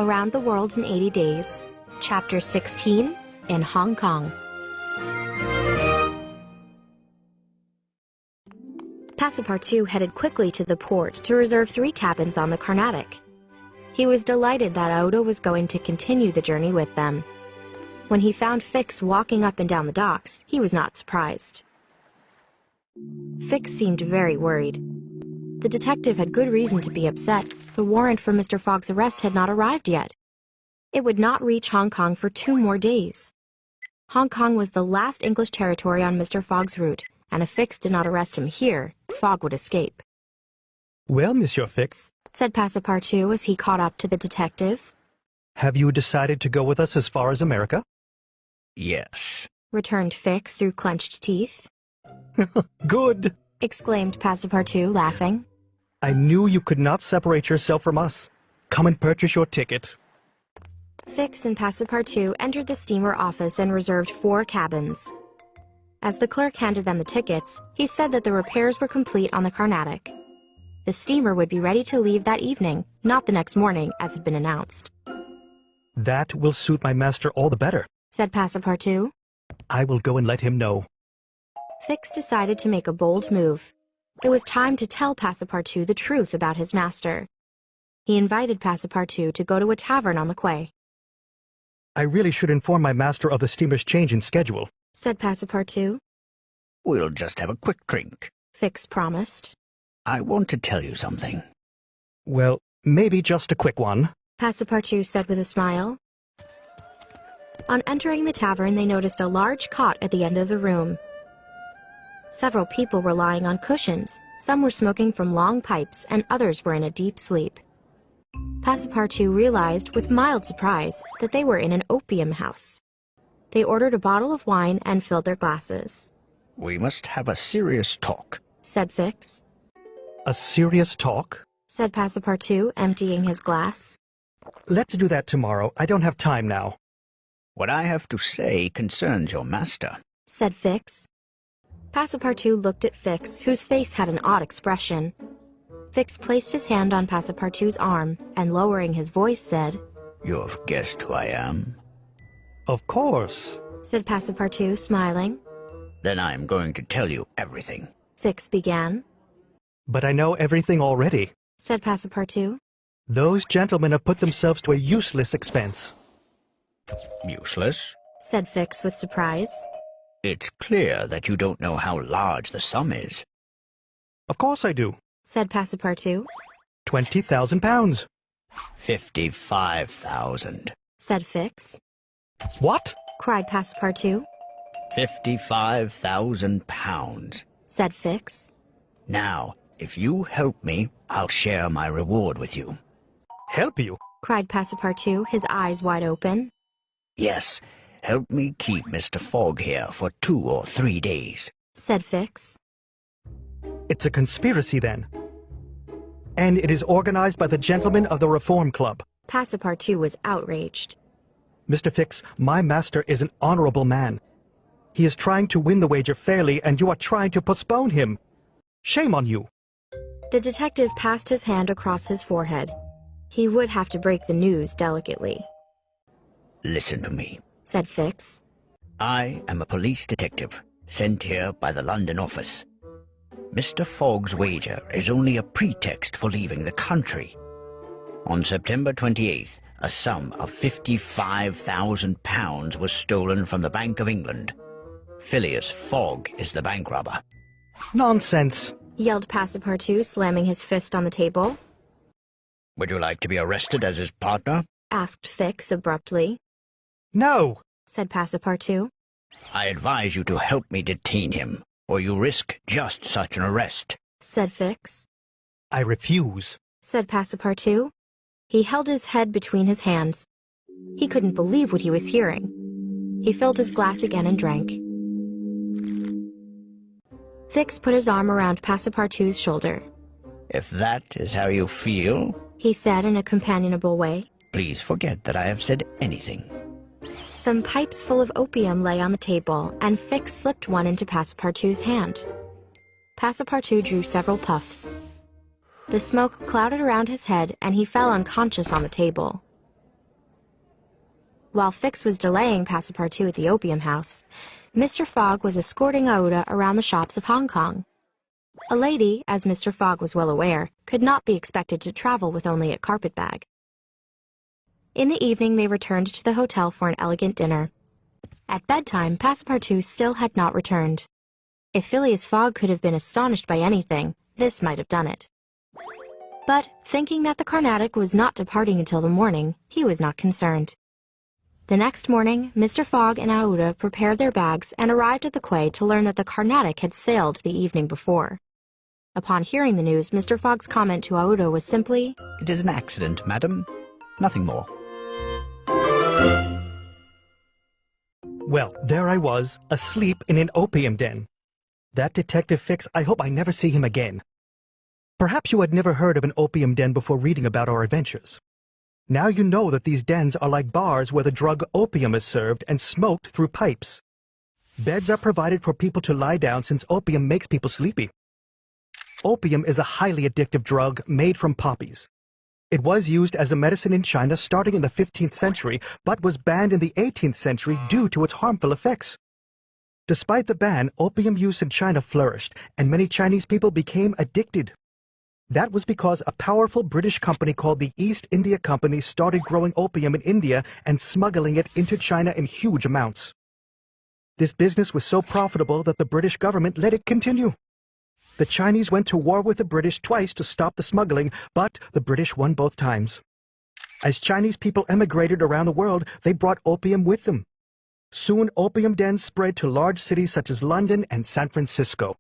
Around the World in 80 Days, Chapter 16, in Hong Kong. Passepartout headed quickly to the port to reserve 3 cabins on the Carnatic. He was delighted that Odo was going to continue the journey with them. When he found Fix walking up and down the docks, he was not surprised. Fix seemed very worried. The detective had good reason to be upset. The warrant for Mr. Fogg's arrest had not arrived yet. It would not reach Hong Kong for 2 more days. Hong Kong was the last English territory on Mr. Fogg's route, and if Fix did not arrest him here, Fogg would escape. "Well, Monsieur Fix," said Passepartout as he caught up to the detective. "have you decided to go with us as far as America?" "Yes," returned Fix through clenched teeth. "Good!" exclaimed Passepartout, laughing. "I knew you could not separate yourself from us. Come and purchase your ticket." Fix and Passepartout entered the steamer office and reserved 4 cabins. As the clerk handed them the tickets, he said that the repairs were complete on the Carnatic. The steamer would be ready to leave that evening, not the next morning, as had been announced. "That will suit my master all the better," said Passepartout. "I will go and let him know." Fix decided to make a bold move. It was time to tell Passepartout the truth about his master. He invited Passepartout to go to a tavern on the quay. "I really should inform my master of the steamer's change in schedule," said Passepartout. "We'll just have a quick drink," Fix promised. "I want to tell you something." "Well, maybe just a quick one," Passepartout said with a smile. On entering the tavern, they noticed a large cot at the end of the room. Several people were lying on cushions. Some were smoking from long pipes, and others were in a deep sleep. Passepartout realized with mild surprise that they were in an opium house. They ordered a bottle of wine and filled their glasses. "We must have a serious talk," said Fix. "A serious talk?" said Passepartout, emptying his glass. "Let's do that tomorrow. I don't have time now." "What I have to say concerns your master," said Fix. Passepartout looked at Fix, whose face had an odd expression. Fix placed his hand on Passepartout's arm and, lowering his voice, said, "You have guessed who I am?" "Of course," said Passepartout, smiling. "Then I am going to tell you everything," Fix began. "But I know everything already," said Passepartout. "Those gentlemen have put themselves to a useless expense." "Useless?" said Fix with surprise. "It's clear that you don't know how large the sum is." "Of course I do," said Passepartout. £20,000. 55,000. said Fix. "What?" cried Passepartout. 55,000 pounds. said Fix. Now, if you help me, I'll share my reward with you. "Help you?" cried Passepartout, his eyes wide open. Yes, help me keep Mr. Fogg here for 2 or 3 days. said Fix. "It's a conspiracy, then. And it is organized by the gentlemen of the Reform Club." Passepartout was outraged. "Mr. Fix, my master is an honorable man. He is trying to win the wager fairly, and you are trying to postpone him. Shame on you." The detective passed his hand across his forehead. He would have to break the news delicately. Listen to me. said Fix. I am a police detective, sent here by the London office. Mr. Fogg's wager is only a pretext for leaving the country. On September 28th, a sum of £55,000 was stolen from the Bank of England. Phileas Fogg is the bank robber. "Nonsense!" yelled Passepartout, slamming his fist on the table. Would you like to be arrested as his partner? asked Fix abruptly. "No!" said Passepartout. I advise you to help me detain him, or you risk just such an arrest. said Fix. "I refuse." said Passepartout. He held his head between his hands. He couldn't believe what he was hearing. He filled his glass again and drank. Fix put his arm around Passepartout's shoulder. If that is how you feel, he said in a companionable way, please forget that I have said anything. Some pipes full of opium lay on the table, and Fix slipped one into Passepartout's hand. Passepartout drew several puffs. The smoke clouded around his head, and he fell unconscious on the table. While Fix was delaying Passepartout at the opium house, Mr. Fogg was escorting Aouda around the shops of Hong Kong. A lady, as Mr. Fogg was well aware, could not be expected to travel with only a carpet-bag. In the evening they returned to the hotel for an elegant dinner. At bedtime, Passepartout still had not returned. If Phileas Fogg could have been astonished by anything, this might have done it. But, thinking that the Carnatic was not departing until the morning, he was not concerned. The next morning, Mr. Fogg and Aouda prepared their bags and arrived at the quay to learn that the Carnatic had sailed the evening before. Upon hearing the news, Mr. Fogg's comment to Aouda was simply, "It is an accident, madam. Nothing more." Well, there I was, asleep in an opium den. That Detective Fix, I hope I never see him again. Perhaps you had never heard of an opium den before reading about our adventures. Now you know that these dens are like bars where the drug opium is served and smoked through pipes. Beds are provided for people to lie down since opium makes people sleepy. Opium is a highly addictive drug made from poppies. It was used as a medicine in China starting in the 15th century, but was banned in the 18th century due to its harmful effects. Despite the ban, opium use in China flourished, and many Chinese people became addicted. That was because a powerful British company called the East India Company started growing opium in India and smuggling it into China in huge amounts. This business was so profitable that the British government let it continue. The Chinese went to war with the British twice to stop the smuggling, but the British won both times. As Chinese people emigrated around the world, they brought opium with them. Soon, opium dens spread to large cities such as London and San Francisco.